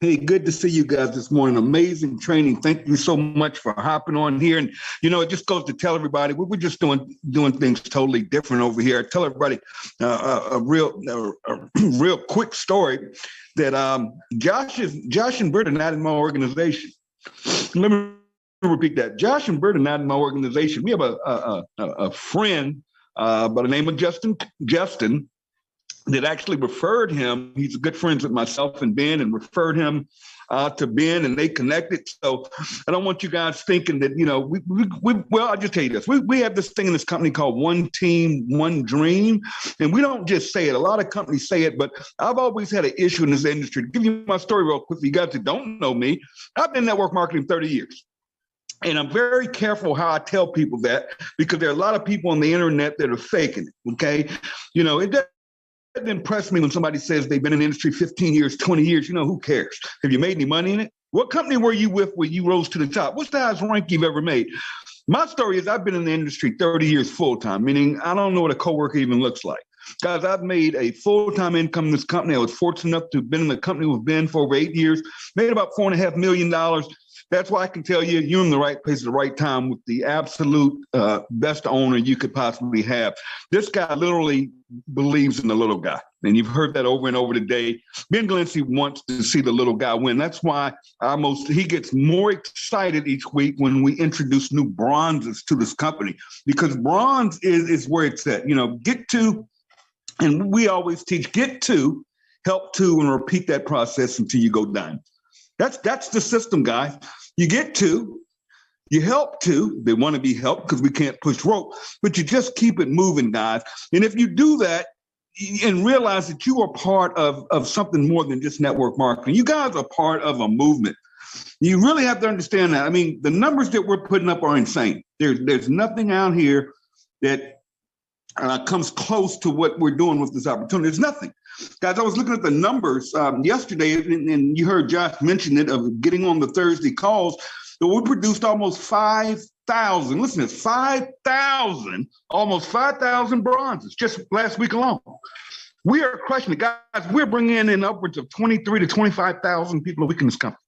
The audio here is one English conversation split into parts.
Hey, good to see you guys this morning. Amazing training. Thank you so much for hopping on here. And it just goes to tell everybody we're just doing things totally different over here. I tell everybody a real quick story that Josh and Britt are not in my organization. Let me repeat that. Josh and Britt are not in my organization. We have a friend by the name of Justin that actually referred him. He's good friends with myself and Ben, and referred him to Ben, and they connected. So I don't want you guys thinking that, well, I'll just tell you this. We have this thing in this company called One Team, One Dream. And we don't just say it. A lot of companies say it, but I've always had an issue in this industry. To give you my story real quick, for you guys that don't know me, I've been in network marketing 30 years. And I'm very careful how I tell people that, because there are a lot of people on the internet that are faking it, okay? It doesn't impress me when somebody says they've been in the industry 15 years, 20 years. Who cares? Have you made any money in it? What company were you with when you rose to the top? What's the highest rank you've ever made? My story is I've been in the industry 30 years full-time, meaning I don't know what a coworker even looks like. Guys, I've made a full-time income in this company. I was fortunate enough to have been in the company with Ben for over 8 years, made about $4.5 million. That's why I can tell you, you're in the right place at the right time with the absolute best owner you could possibly have. This guy literally believes in the little guy. And you've heard that over and over today. Ben Glinsky wants to see the little guy win. That's why he gets more excited each week when we introduce new bronzes to this company, because bronze is where it's at. Get to, and we always teach, get to, help to, and repeat that process until you go diamond. That's the system, guys. You get to, you help to, they want to be helped because we can't push rope, but you just keep it moving, guys. And if you do that and realize that you are part of something more than just network marketing, you guys are part of a movement. You really have to understand that. I mean, the numbers that we're putting up are insane. There's nothing out here that comes close to what we're doing with this opportunity. There's nothing. Guys, I was looking at the numbers yesterday, and you heard Josh mention it, of getting on the Thursday calls. So we produced almost 5,000. Listen, it's 5,000, almost 5,000 bronzes just last week alone. We are crushing it, guys. We're bringing in upwards of 23 to 25,000 people a week in this company.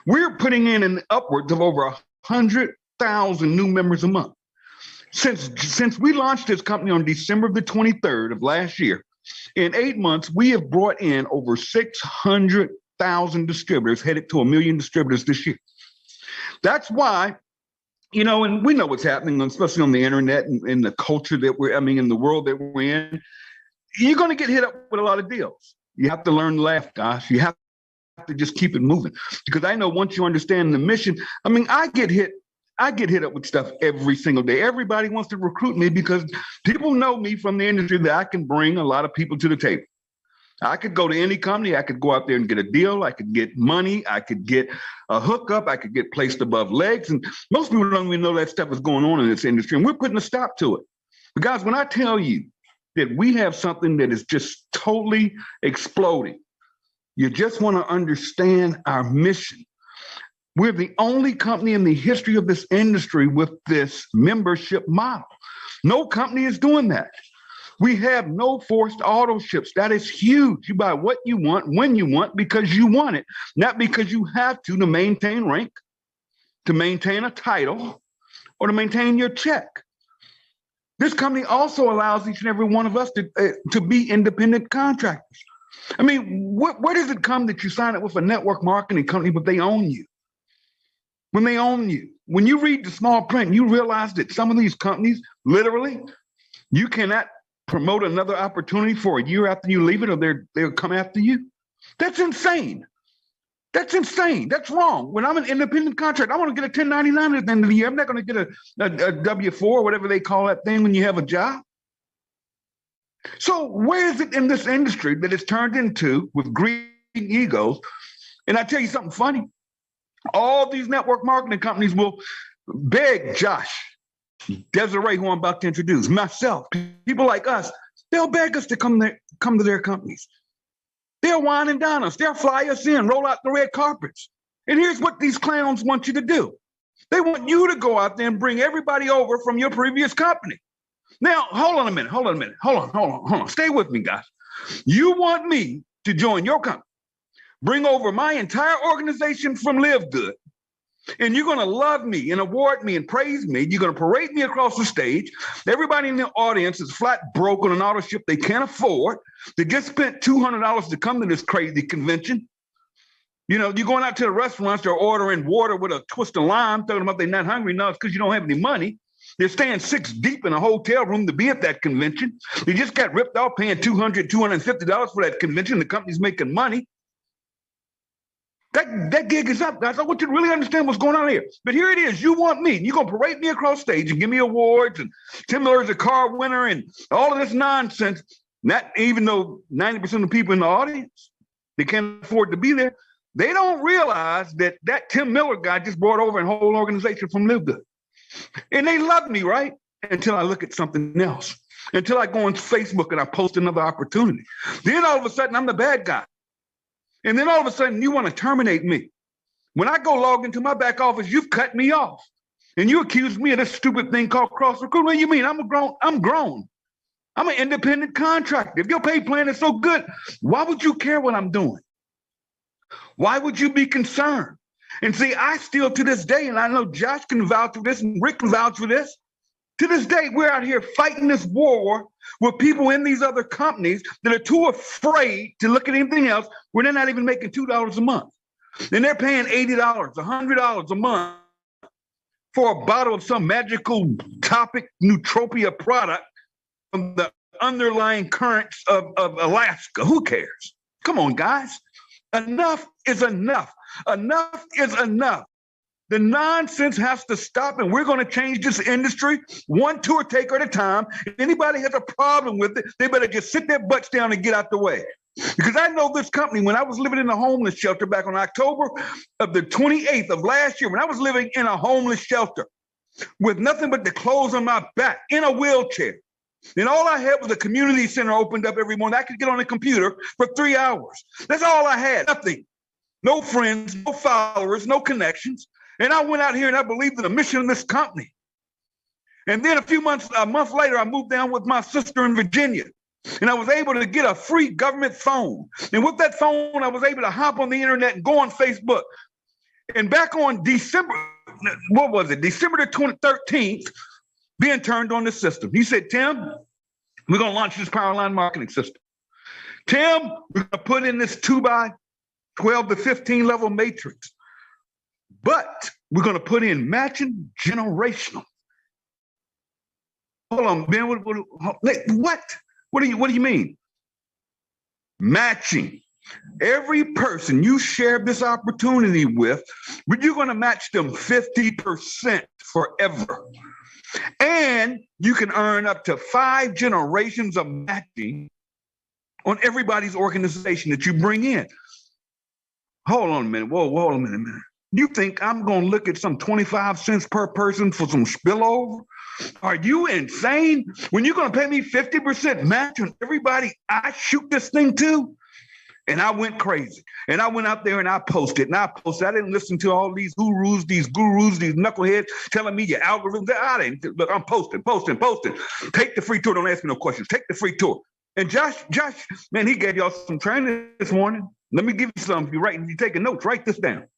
We're putting in upwards of over 100,000 new members a month. Since we launched this company on December the 23rd of last year, in 8 months, we have brought in over 600,000 distributors, headed to 1 million distributors this year. That's why, and we know what's happening, especially on the internet and the culture in the world that we're in. You're going to get hit up with a lot of deals. You have to learn to laugh, gosh. You have to just keep it moving, because I know once you understand the mission, I get hit up with stuff every single day. Everybody wants to recruit me because people know me from the industry that I can bring a lot of people to the table. I could go to any company. I could go out there and get a deal. I could get money. I could get a hookup. I could get placed above legs. And most people don't even know that stuff is going on in this industry. And we're putting a stop to it. But guys, when I tell you that we have something that is just totally exploding, you just want to understand our mission. We're the only company in the history of this industry with this membership model. No company is doing that. We have no forced auto ships. That is huge. You buy what you want, when you want, because you want it, not because you have to maintain rank, to maintain a title, or to maintain your check. This company also allows each and every one of us to be independent contractors. Where does it come that you sign up with a network marketing company, but they own you? When they own you, when you read the small print, you realize that some of these companies, literally, you cannot promote another opportunity for a year after you leave it, or they'll come after you. That's insane. That's insane. That's wrong. When I'm an independent contractor, I want to get a 1099 at the end of the year. I'm not going to get a W-4 or whatever they call that thing when you have a job. So where is it in this industry that it's turned into with greedy egos? And I tell you something funny. All these network marketing companies will beg Josh, Desiree, who I'm about to introduce, myself, people like us, they'll beg us to come to their companies. They'll wine and dine us. They'll fly us in, roll out the red carpets. And here's what these clowns want you to do. They want you to go out there and bring everybody over from your previous company. Now, hold on a minute. Hold on. Stay with me, guys. You want me to join your company, bring over my entire organization from LiveGood, and you're going to love me and award me and praise me. You're going to parade me across the stage. Everybody in the audience is flat broke on an auto ship they can't afford. They just spent $200 to come to this crazy convention. You know, you're going out to the restaurants, they're ordering water with a twist of lime, talking about they're not hungry. No, it's because you don't have any money. They're staying 6 deep in a hotel room to be at that convention. They just got ripped off paying $200, $250 for that convention. The company's making money. That gig is up, guys. I want you to really understand what's going on here. But here it is. You want me. You're going to parade me across stage and give me awards and Tim Miller's a car winner and all of this nonsense. Not even though 90% of the people in the audience, they can't afford to be there. They don't realize that Tim Miller guy just brought over a whole organization from LiveGood. And they love me, right? Until I look at something else. Until I go on Facebook and I post another opportunity. Then all of a sudden, I'm the bad guy. And then all of a sudden, you want to terminate me. When I go log into my back office, you've cut me off. And you accuse me of this stupid thing called cross-recruitment. What do you mean? I'm grown. I'm an independent contractor. If your pay plan is so good, why would you care what I'm doing? Why would you be concerned? And see, I still to this day, and I know Josh can vouch for this and Rick can vouch for this, to this day, we're out here fighting this war with people in these other companies that are too afraid to look at anything else when they're not even making $2 a month. And they're paying $80, $100 a month for a bottle of some magical topic Neutropia product from the underlying currents of Alaska. Who cares? Come on, guys. Enough is enough. Enough is enough. The nonsense has to stop, and we're going to change this industry one tour taker at a time. If anybody has a problem with it, they better just sit their butts down and get out the way. Because I know this company, when I was living in a homeless shelter back on October of the 28th of last year, when I was living in a homeless shelter with nothing but the clothes on my back in a wheelchair, and all I had was a community center opened up every morning. I could get on a computer for 3 hours. That's all I had, nothing. No friends, no followers, no connections. And I went out here and I believed in the mission of this company. And then a month later, I moved down with my sister in Virginia. And I was able to get a free government phone. And with that phone, I was able to hop on the internet and go on Facebook. And back on December the 13th, Ben turned on the system. He said, Tim, we're going to launch this power line marketing system. Tim, we're going to put in this 2x12 to 15 level matrix. But we're going to put in matching generational. Hold on, Ben, what? What do you mean? Matching. Every person you share this opportunity with, you're going to match them 50% forever. And you can earn up to 5 generations of matching on everybody's organization that you bring in. Hold on a minute. Whoa, hold on a minute. You think I'm going to look at some 25 cents per person for some spillover? Are you insane? When you're going to pay me 50% match on everybody I shoot this thing to? And I went crazy. And I went out there and I posted. I didn't listen to all these gurus, these knuckleheads telling me your algorithms. Look, I'm posting. Take the free tour. Don't ask me no questions. Take the free tour. And Josh, man, he gave y'all some training this morning. Let me give you some. If you're taking notes, write this down.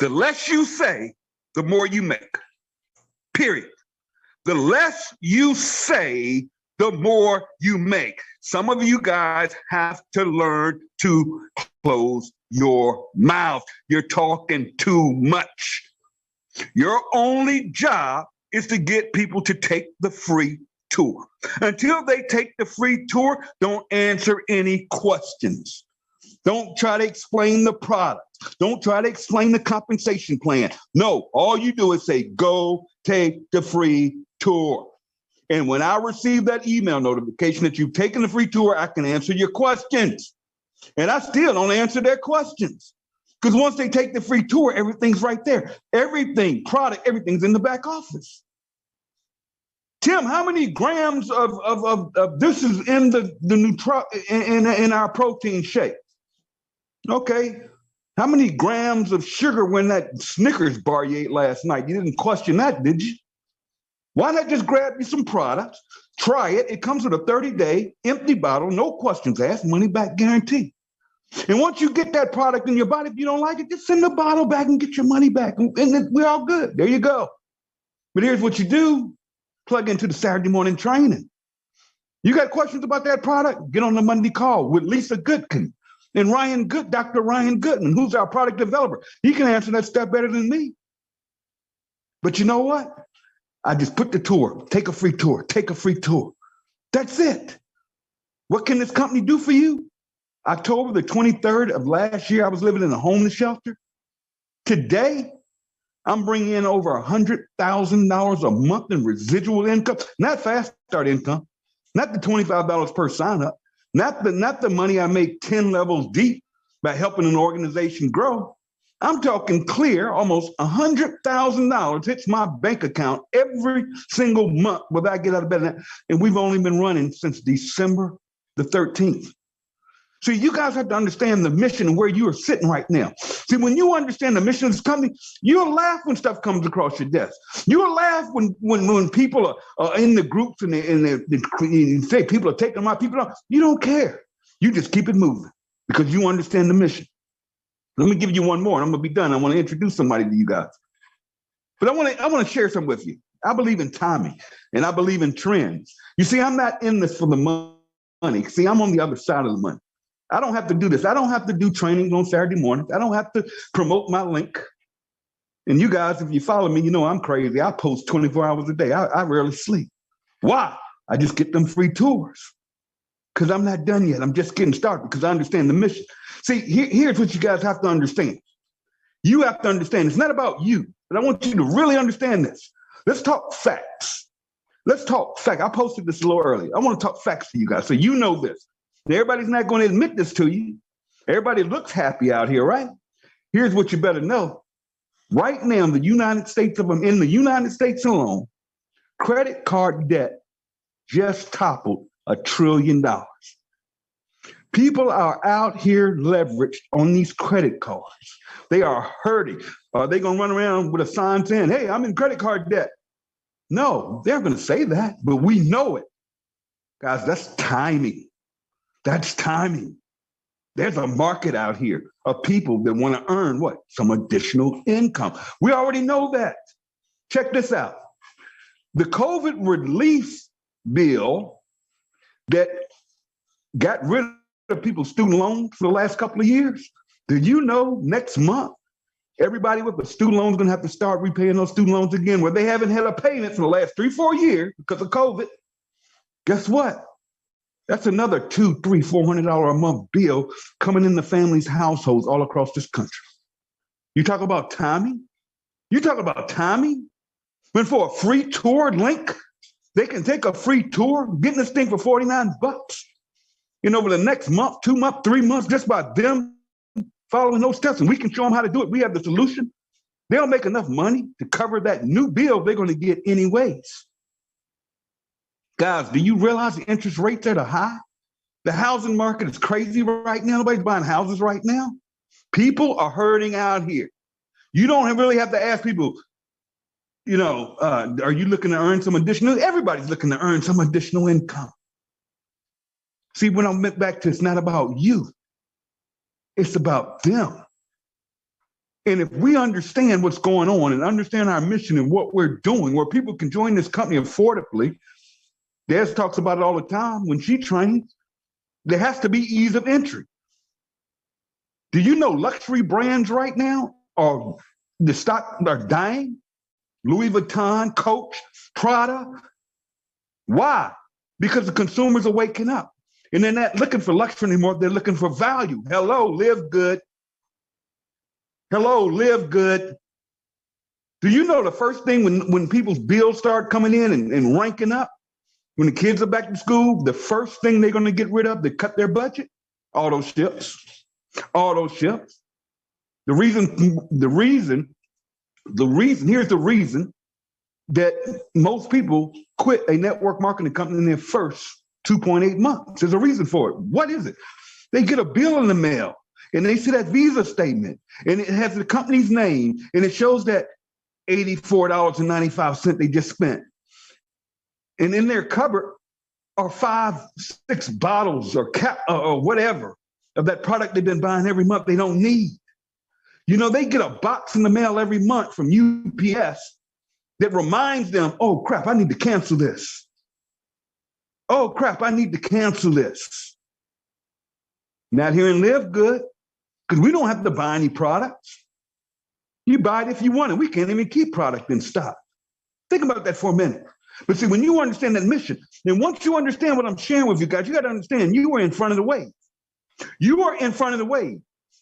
The less you say, the more you make. Period. The less you say, the more you make. Some of you guys have to learn to close your mouth. You're talking too much. Your only job is to get people to take the free tour. Until they take the free tour, don't answer any questions. Don't try to explain the product. Don't try to explain the compensation plan. No, all you do is say, go take the free tour. And when I receive that email notification that you've taken the free tour, I can answer your questions. And I still don't answer their questions. Because once they take the free tour, everything's right there. Everything, product, everything's in the back office. Tim, how many grams of this is in in our protein shake? Okay. How many grams of sugar were in that Snickers bar you ate last night? You didn't question that, did you? Why not just grab you some products, try it. It comes with a 30-day empty bottle, no questions asked, money back guarantee. And once you get that product in your body, if you don't like it, just send the bottle back and get your money back. And we're all good. There you go. But here's what you do. Plug into the Saturday morning training. You got questions about that product? Get on the Monday call with Lisa Goodkin and Dr. Ryan Goodman, who's our product developer. He can answer that stuff better than me. But you know what? I just put the tour, take a free tour, take a free tour. That's it. What can this company do for you? October the 23rd of last year, I was living in a homeless shelter. Today, I'm bringing in over $100,000 a month in residual income, not fast start income, not the $25 per sign up, not the money I make 10 levels deep by helping an organization grow. I'm talking clear, almost $100,000 hits my bank account every single month whether I get out of bed. And we've only been running since December the 13th. See, you guys have to understand the mission and where you are sitting right now. See, when you understand the mission of this company, you'll laugh when stuff comes across your desk. You'll laugh when people are in the groups and they say people are taking my people out. You don't care. You just keep it moving because you understand the mission. Let me give you one more and I'm gonna be done. I want to introduce somebody to you guys. But I want to share something with you. I believe in timing and I believe in trends. You see, I'm not in this for the money. See, I'm on the other side of the money. I don't have to do this. I don't have to do trainings on Saturday mornings. I don't have to promote my link. And you guys, if you follow me, you know I'm crazy. I post 24 hours a day. I rarely sleep. Why? I just get them free tours because I'm not done yet. I'm just getting started because I understand the mission. See, here's what you guys have to understand. You have to understand it's not about you, but I want you to really understand this. Let's talk facts. Let's talk facts. I posted this a little earlier. I want to talk facts to you guys so you know this. Everybody's not going to admit this to you. Everybody looks happy out here, right? Here's what you better know. Right now, in the United States alone, credit card debt just toppled $1 trillion. People are out here leveraged on these credit cards. They are hurting. Are they going to run around with a sign saying, hey, I'm in credit card debt? No, they're going to say that, but we know it. Guys, that's timing. That's timing. There's a market out here of people that want to earn what? Some additional income. We already know that. Check this out. The COVID relief bill that got rid of people's student loans for the last couple of years, do you know next month, everybody with the student loans is going to have to start repaying those student loans again where they haven't had a payment for the last 3-4 years because of COVID. Guess what? That's another $200, $300, $400 a month bill coming in the families' households all across this country. You talk about timing? You talk about timing? When for a free tour link, they can take a free tour, getting this thing for $49. And over the next month, 2 months, 3 months, just by them following those steps, and we can show them how to do it. We have the solution. They'll make enough money to cover that new bill they're going to get anyways. Guys, do you realize the interest rates are high? The housing market is crazy right now. Nobody's buying houses right now. People are hurting out here. You don't really have to ask people, are you looking to earn some additional? Everybody's looking to earn some additional income. See, when I went back to it's not about you, it's about them. And if we understand what's going on and understand our mission and what we're doing, where people can join this company affordably, Des talks about it all the time when she trains, there has to be ease of entry. Do you know luxury brands right now the stock are dying? Louis Vuitton, Coach, Prada. Why? Because the consumers are waking up. And they're not looking for luxury anymore. They're looking for value. Hello, LiveGood. Hello, LiveGood. Do you know the first thing when people's bills start coming in and ranking up, when the kids are back to school, the first thing they're going to get rid of, they cut their budget? All those ships. All those ships. Here's the reason that most people quit a network marketing company in their first 2.8 months. There's a reason for it. What is it? They get a bill in the mail and they see that Visa statement and it has the company's name and it shows that $84.95 they just spent. And in their cupboard are 5-6 bottles or whatever of that product they've been buying every month they don't need. You know, they get a box in the mail every month from UPS that reminds them, oh crap, I need to cancel this. Oh crap, I need to cancel this. Not here in LiveGood, because we don't have to buy any products. You buy it if you want it. We can't even keep product in stock. Think about that for a minute. But see, when you understand that mission, then once you understand what I'm sharing with you guys, you got to understand you are in front of the wave. You are in front of the wave.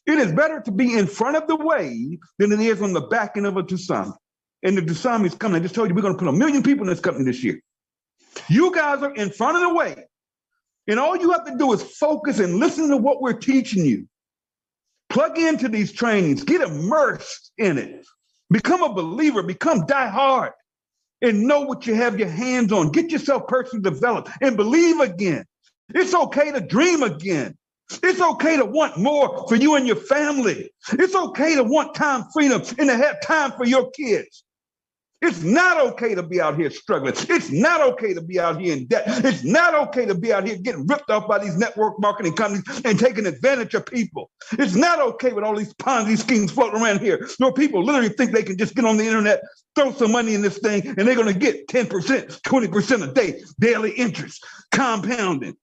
It is better to be in front of the wave than it is on the back end of a tsunami. And the tsunami is coming. I just told you we're going to put 1 million people in this company this year. You guys are in front of the wave. And all you have to do is focus and listen to what we're teaching you. Plug into these trainings. Get immersed in it. Become a believer. Become diehard. And know what you have your hands on. Get yourself personally developed and believe again. It's okay to dream again. It's okay to want more for you and your family. It's okay to want time freedom and to have time for your kids. It's not okay to be out here struggling. It's not okay to be out here in debt. It's not okay to be out here getting ripped off by these network marketing companies and taking advantage of people. It's not okay with all these Ponzi schemes floating around here where people literally think they can just get on the internet, throw some money in this thing, and they're going to get 10%, 20% a day, daily interest, compounding.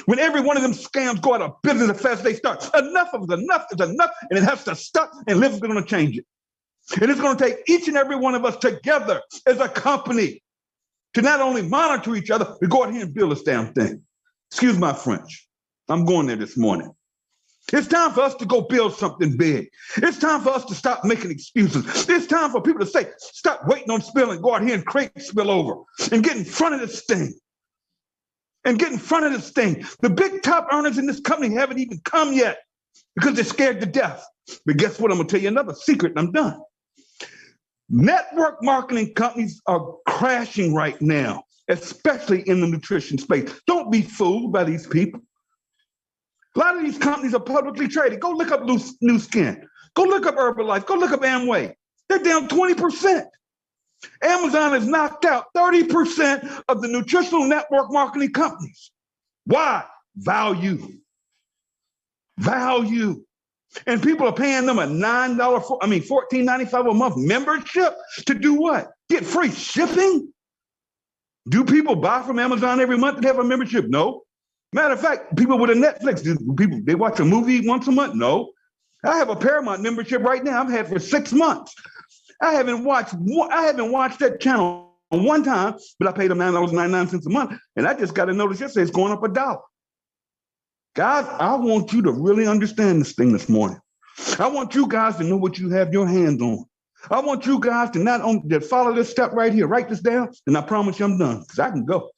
When every one of them scams go out of business as fast as they start, enough of it, enough is enough, and it has to stop, and LiveGood is going to change it. And it's going to take each and every one of us together as a company to not only monitor each other, but go out here and build this damn thing. Excuse my French. I'm going there this morning. It's time for us to go build something big. It's time for us to stop making excuses. It's time for people to say, stop waiting on spill and go out here and create spillover and get in front of this thing. And get in front of this thing. The big top earners in this company haven't even come yet because they're scared to death. But guess what? I'm going to tell you another secret and I'm done. Network marketing companies are crashing right now, especially in the nutrition space. Don't be fooled by these people. A lot of these companies are publicly traded. Go look up New Skin. Go look up Herbalife. Go look up Amway. They're down 20%. Amazon has knocked out 30% of the nutritional network marketing companies. Why? Value. Value. And people are paying them a $14.95 a month membership to do what? Get free shipping? Do people buy from Amazon every month that have a membership? No. Matter of fact, people with a Netflix, they watch a movie once a month? No. I have a Paramount membership right now. I've had for 6 months. I haven't watched that channel one time, but I paid them $9.99 a month. And I just got a notice yesterday it's going up $1. Guys, I want you to really understand this thing this morning. I want you guys to know what you have your hands on. I want you guys to not only to follow this step right here, write this down, and I promise you I'm done, because I can go.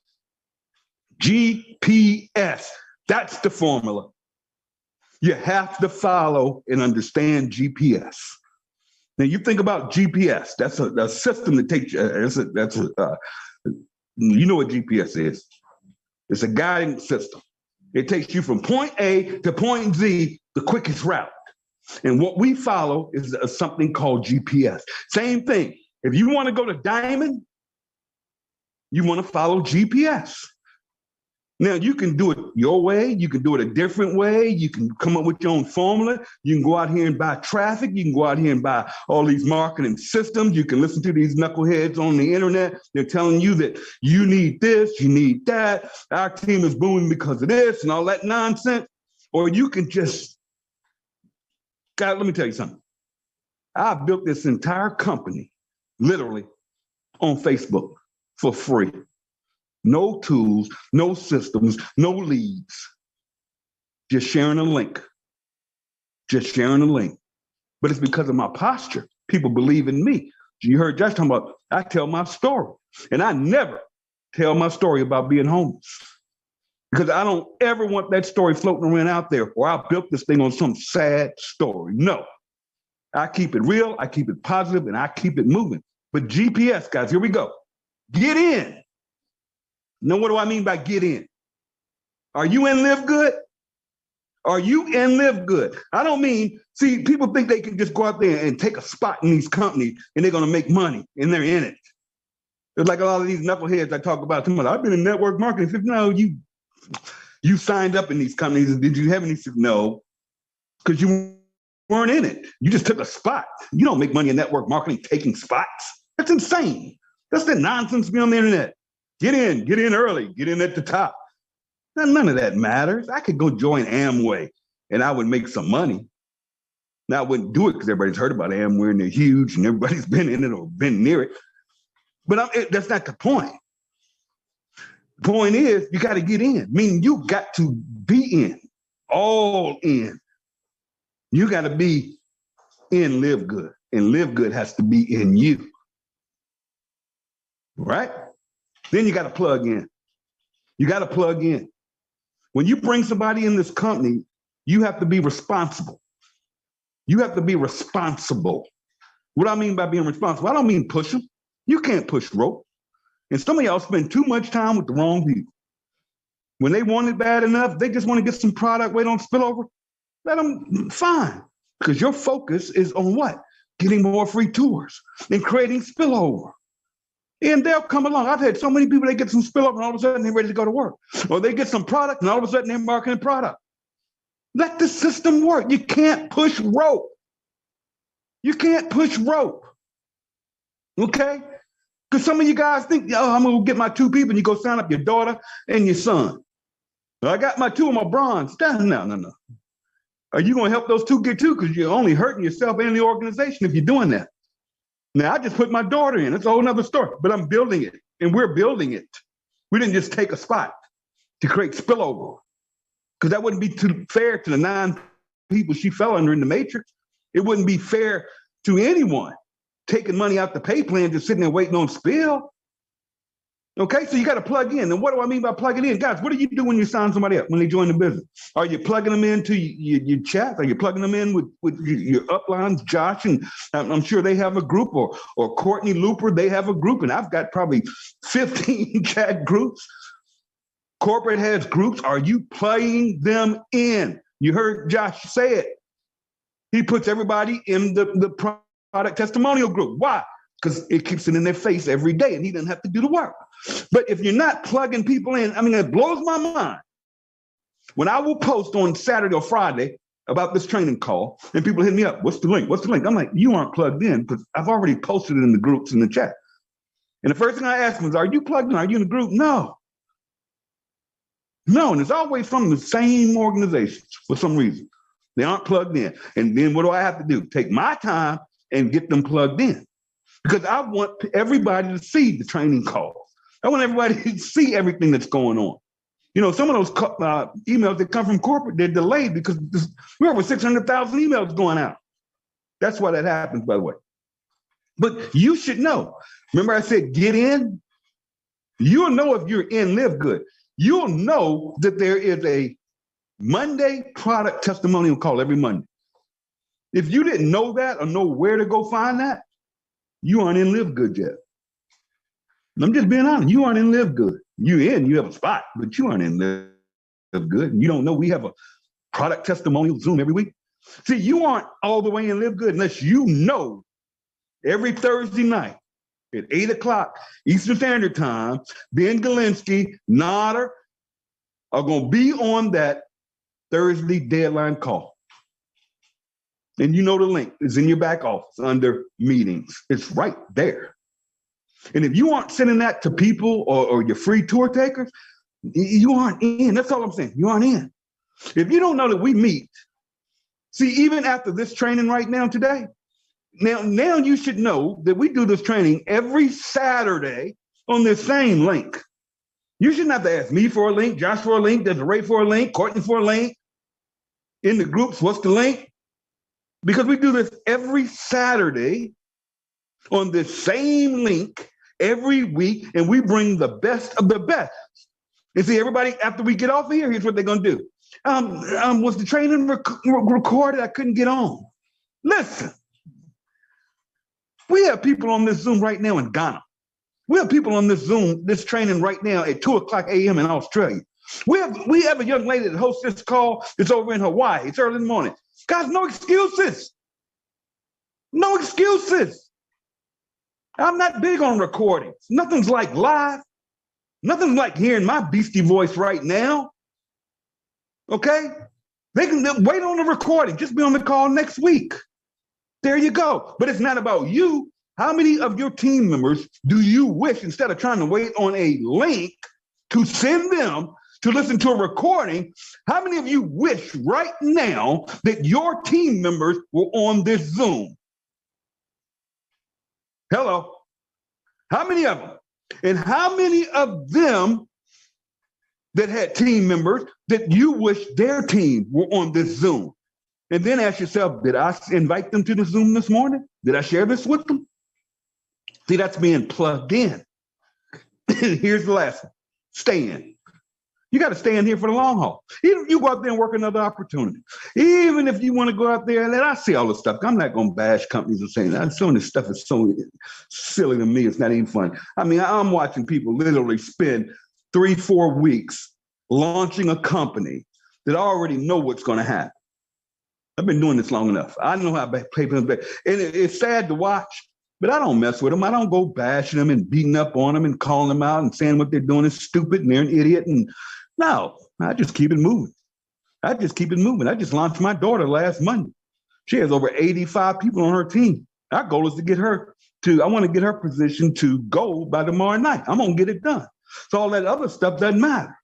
GPS, that's the formula. You have to follow and understand GPS. Now you think about GPS, that's a system that takes you, you know what GPS is. It's a guiding system. It takes you from point A to point Z, the quickest route. And what we follow is something called GPS. Same thing. If you want to go to Diamond, you want to follow GPS. Now, you can do it your way. You can do it a different way. You can come up with your own formula. You can go out here and buy traffic. You can go out here and buy all these marketing systems. You can listen to these knuckleheads on the internet. They're telling you that you need this, you need that. Our team is booming because of this and all that nonsense. Or you can just, God, let me tell you something. I built this entire company, literally, on Facebook for free. No tools, no systems, no leads. Just sharing a link. Just sharing a link. But it's because of my posture. People believe in me. You heard Josh talking about, I tell my story. And I never tell my story about being homeless. Because I don't ever want that story floating around out there, or I built this thing on some sad story. No. I keep it real, I keep it positive, and I keep it moving. But GPS, guys, here we go. Get in. Now, what do I mean by get in? Are you in LiveGood? Are you in LiveGood? I don't mean, see, people think they can just go out there and take a spot in these companies and they're going to make money and they're in it. It's like a lot of these knuckleheads I talk about. I've been in network marketing. No, you You signed up in these companies. Did you have any? No, because you weren't in it. You just took a spot. You don't make money in network marketing taking spots. That's insane. That's the nonsense be on the internet. Get in early, get in at the top. None of that matters. I could go join Amway and I would make some money. Now, I wouldn't do it because everybody's heard about Amway and they're huge and everybody's been in it or been near it. But that's not the point. The point is you got to get in. Meaning you got to be in, all in. You got to be in LiveGood, and LiveGood has to be in you. Right? Then you got to plug in. You got to plug in. When you bring somebody in this company, you have to be responsible. You have to be responsible. What I mean by being responsible, I don't mean push them. You can't push rope. And some of y'all spend too much time with the wrong people. When they want it bad enough, they just want to get some product, wait on spillover. Let them, fine. Because your focus is on what? Getting more free tours and creating spillover. And they'll come along. I've had so many people, they get some spillover and all of a sudden they're ready to go to work. Or they get some product and all of a sudden they're marketing product. Let the system work. You can't push rope. You can't push rope. Okay? Because some of you guys think, oh, I'm going to get my 2 people and you go sign up your daughter and your son. Well, I got my 2 of my bronze. No. Are you going to help those 2 get 2? Because you're only hurting yourself and the organization if you're doing that. Now, I just put my daughter in. It's a whole nother story, but I'm building it, and we're building it. We didn't just take a spot to create spillover, because that wouldn't be too fair to the 9 people she fell under in the matrix. It wouldn't be fair to anyone taking money out the pay plan, just sitting there waiting on spill. Okay, so you got to plug in. And what do I mean by plugging in? Guys, what do you do when you sign somebody up, when they join the business? Are you plugging them into your chat? Are you plugging them in with your uplines, Josh? And I'm sure they have a group, or Courtney Looper, they have a group. And I've got probably 15 chat groups. Corporate has groups. Are you plugging them in? You heard Josh say it. He puts everybody in the product testimonial group. Why? Because it keeps it in their face every day and he doesn't have to do the work. But if you're not plugging people in, I mean, it blows my mind. When I will post on Saturday or Friday about this training call and people hit me up, what's the link? What's the link? I'm like, you aren't plugged in because I've already posted it in the groups in the chat. And the first thing I ask them is, are you plugged in? Are you in the group? No. No, and it's always from the same organizations for some reason. They aren't plugged in. And then what do I have to do? Take my time and get them plugged in. Because I want everybody to see the training calls. I want everybody to see everything that's going on. You know, some of those emails that come from corporate, they're delayed because we're over 600,000 emails going out. That's why that happens, by the way. But you should know. Remember I said, get in? You'll know if you're in LiveGood. You'll know that there is a Monday product testimonial call every Monday. If you didn't know that or know where to go find that, you aren't in LiveGood yet. I'm just being honest. You aren't in LiveGood. You have a spot, but you aren't in LiveGood. You don't know we have a product testimonial Zoom every week. See, you aren't all the way in LiveGood unless you know every Thursday night at 8 o'clock Eastern Standard Time, Ben Glinsky, Nodder are going to be on that Thursday deadline call. And you know the link is in your back office under meetings. It's right there. And if you aren't sending that to people or your free tour takers, you aren't in. That's all I'm saying. You aren't in. If you don't know that we meet, see, even after this training right now today, now you should know that we do this training every Saturday on this same link. You shouldn't have to ask me for a link, Josh for a link, Desiree for a link, Courtney for a link. In the groups, what's the link? Because we do this every Saturday on this same link every week, and we bring the best of the best. And see, everybody, after we get off of here, here's what they're going to do. Was the training recorded? I couldn't get on. Listen, we have people on this Zoom right now in Ghana. We have people on this Zoom, this training right now at 2 o'clock a.m. in Australia. We have a young lady that hosts this call that's over in Hawaii. It's early in the morning. Guys, no excuses. No excuses. I'm not big on recordings. Nothing's like live. Nothing's like hearing my beastie voice right now. Okay? They can wait on the recording. Just be on the call next week. There you go. But it's not about you. How many of your team members do you wish, instead of trying to wait on a link to send them to listen to a recording, how many of you wish right now that your team members were on this Zoom? Hello? How many of them? And how many of them that had team members that you wish their team were on this Zoom? And then ask yourself, did I invite them to the Zoom this morning? Did I share this with them? See, that's being plugged in. Here's the last one. Stay in. You got to stay in here for the long haul. Even if you go out there and work another opportunity, even if you want to go out there and I see all this stuff. I'm not going to bash companies and saying that. Some of this stuff is so silly to me. It's not even fun. I mean, I'm watching people literally spend 3-4 weeks launching a company that already know what's going to happen. I've been doing this long enough. I know how to play people back. And it's sad to watch, but I don't mess with them. I don't go bashing them and beating up on them and calling them out and saying what they're doing is stupid and they're an idiot. And no, I just keep it moving. I just launched my daughter last Monday. She has over 85 people on her team. Our goal is to get her I want to get her positioned to gold by tomorrow night. I'm going to get it done. So all that other stuff doesn't matter.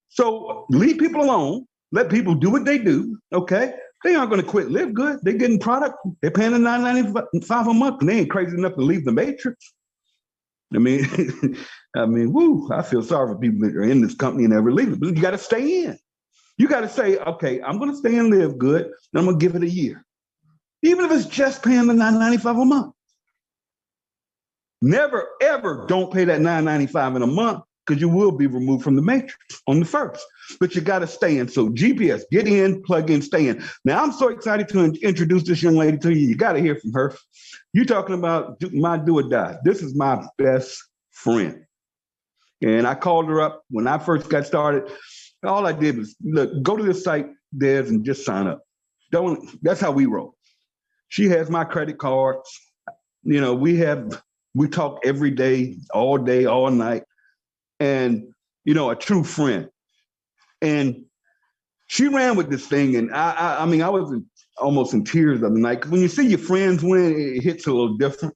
So leave people alone. Let people do what they do, okay? They aren't going to quit LiveGood. They're getting product. They're paying them $9.95 a month, and they ain't crazy enough to leave the matrix. I mean, woo, I feel sorry for people that are in this company and never leave it. But you got to stay in. You got to say, okay, I'm going to stay in LiveGood, and I'm going to give it a year. Even if it's just paying the $9.95 a month. Never, ever don't pay that $9.95 in a month, because you will be removed from the matrix on the first. But you got to stay in. So GPS, get in, plug in, stay in. Now, I'm so excited to introduce this young lady to you. You got to hear from her. You're talking about my do or die. This is my best friend. And I called her up when I first got started. All I did was, look, go to this site, Des, and just sign up. That's how we roll. She has my credit cards. You know, we talk every day, all night. And, you know, a true friend. And she ran with this thing. And I mean, I was almost in tears the other night. When you see your friends win, it hits a little different.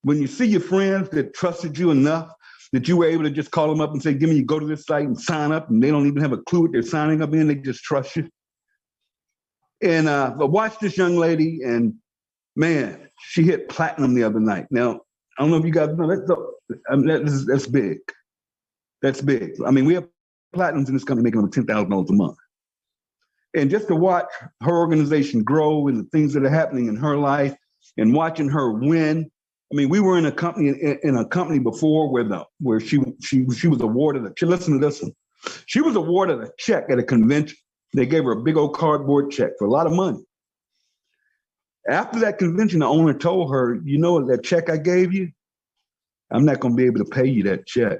When you see your friends that trusted you enough that you were able to just call them up and say, go to this site and sign up. And they don't even have a clue what they're signing up in. They just trust you. And but watch this young lady. And man, she hit platinum the other night. Now, I don't know if you guys know, that's big. That's big. I mean, we have platinums in this company making over $10,000 a month. And just to watch her organization grow and the things that are happening in her life and watching her win. I mean, we were in a company before where she was awarded listen to this one. She was awarded a check at a convention. They gave her a big old cardboard check for a lot of money. After that convention, the owner told her, you know, that check I gave you, I'm not going to be able to pay you that check.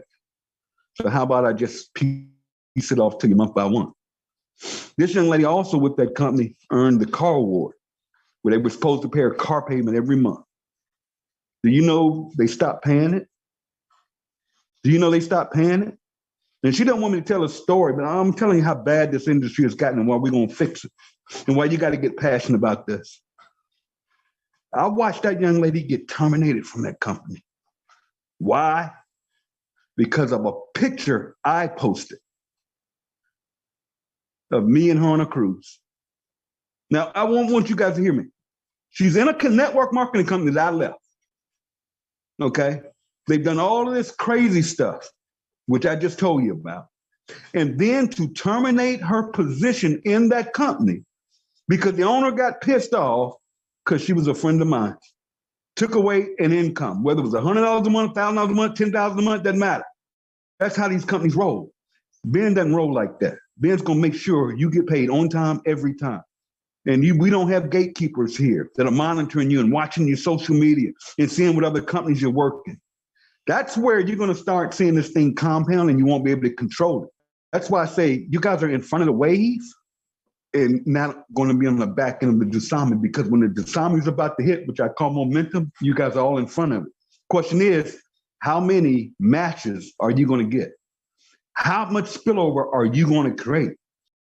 So how about I just piece it off to you month by month? This young lady also with that company earned the car award, where they were supposed to pay her car payment every month. Do you know they stopped paying it? And she don't want me to tell a story, but I'm telling you how bad this industry has gotten and why we're going to fix it and why you got to get passionate about this. I watched that young lady get terminated from that company. Why? Because of a picture I posted of me and her on a cruise. Now, I want you guys to hear me. She's in a network marketing company that I left. Okay? They've done all of this crazy stuff, which I just told you about. And then to terminate her position in that company because the owner got pissed off because she was a friend of mine. Took away an income, whether it was $100 a month, $1,000 a month, $10,000 a month, doesn't matter. That's how these companies roll. Ben doesn't roll like that. Ben's gonna make sure you get paid on time, every time. And we don't have gatekeepers here that are monitoring you and watching your social media and seeing what other companies you're working. That's where you're gonna start seeing this thing compound and you won't be able to control it. That's why I say you guys are in front of the wave and not going to be on the back end of the tsunami, because when the tsunami is about to hit, which I call momentum, you guys are all in front of it. Question is, how many matches are you going to get? how much spillover are you going to create?